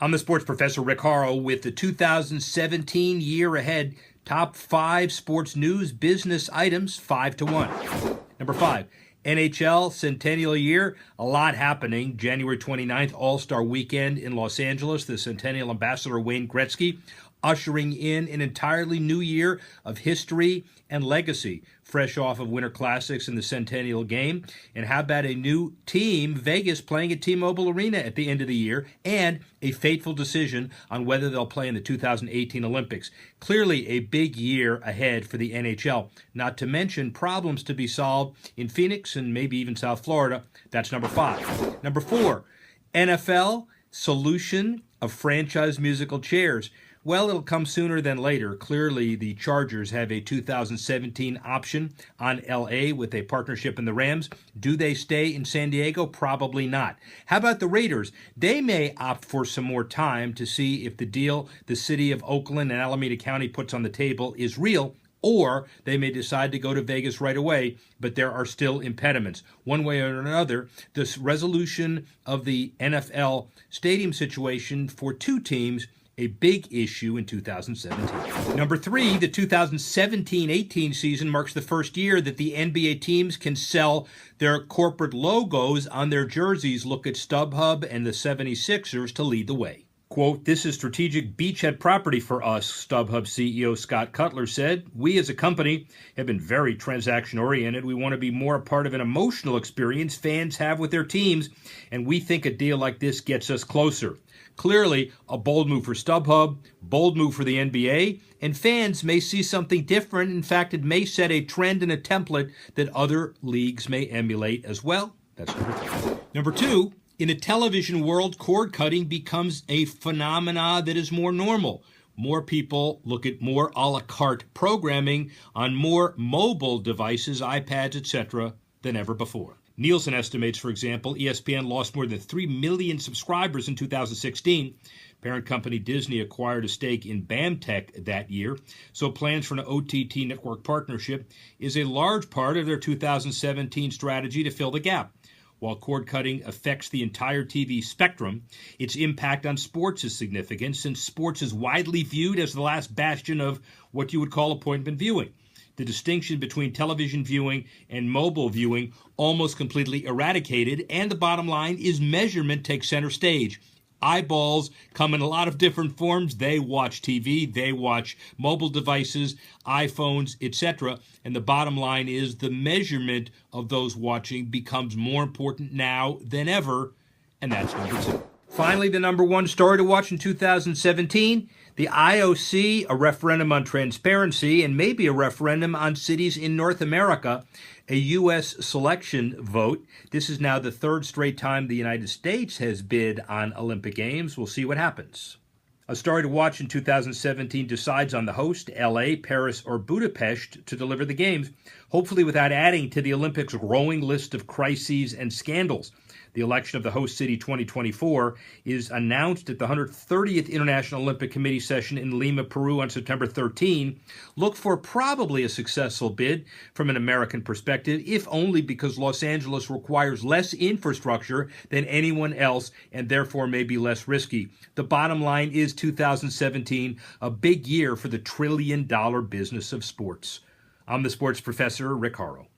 I'm the sports professor Rick Horrow with the 2017 year ahead top 5 sports news business items 5 to 1. Number 5, NHL Centennial Year. A lot happening. January 29th, All-Star Weekend in Los Angeles. The Centennial Ambassador Wayne Gretzky ushering in an entirely new year of history and legacy, fresh off of Winter Classics in the Centennial Game. And how about a new team, Vegas, playing at T-Mobile Arena at the end of the year, and a fateful decision on whether they'll play in the 2018 Olympics. Clearly a big year ahead for the NHL, not to mention problems to be solved in Phoenix and maybe even South Florida. That's number 5. Number 4, NFL solution of franchise musical chairs. Well, it'll come sooner than later. Clearly, the Chargers have a 2017 option on LA with a partnership in the Rams. Do they stay in San Diego? Probably not. How about the Raiders? They may opt for some more time to see if the deal the city of Oakland and Alameda County puts on the table is real, or they may decide to go to Vegas right away, but there are still impediments. One way or another, this resolution of the NFL stadium situation for 2 teams, a big issue in 2017. Number 3, the 2017-18 season marks the first year that the NBA teams can sell their corporate logos on their jerseys. Look at StubHub and the 76ers to lead the way. Quote, "This is strategic beachhead property for us," StubHub CEO Scott Cutler said. "We as a company have been very transaction-oriented. We want to be more a part of an emotional experience fans have with their teams, and we think a deal like this gets us closer." Clearly, a bold move for StubHub, bold move for the NBA, and fans may see something different. In fact, it may set a trend and a template that other leagues may emulate as well. That's number 3. Number 2, in a television world, cord cutting becomes a phenomena that is more normal. More people look at more a la carte programming on more mobile devices, iPads, etc., than ever before. Nielsen estimates, for example, ESPN lost more than 3 million subscribers in 2016. Parent company Disney acquired a stake in BAMTech that year, so plans for an OTT network partnership is a large part of their 2017 strategy to fill the gap. While cord cutting affects the entire TV spectrum, its impact on sports is significant, since sports is widely viewed as the last bastion of what you would call appointment viewing. The distinction between television viewing and mobile viewing almost completely eradicated, and the bottom line is measurement takes center stage. Eyeballs come in a lot of different forms. They watch TV, they watch mobile devices, iPhones, etc. And the bottom line is the measurement of those watching becomes more important now than ever, and that's number 2. Finally, the number 1 story to watch in 2017, the IOC, a referendum on transparency, and maybe a referendum on cities in North America, a U.S. selection vote. This is now the 3rd straight time the United States has bid on Olympic Games. We'll see what happens. A story to watch in 2017 decides on the host, LA, Paris, or Budapest, to deliver the games, hopefully without adding to the Olympics' growing list of crises and scandals. The election of the host city 2024 is announced at the 130th International Olympic Committee session in Lima, Peru on September 13. Look for probably a successful bid from an American perspective, if only because Los Angeles requires less infrastructure than anyone else and therefore may be less risky. The bottom line is 2017, a big year for the trillion-dollar business of sports. I'm the sports professor, Rick Horrow.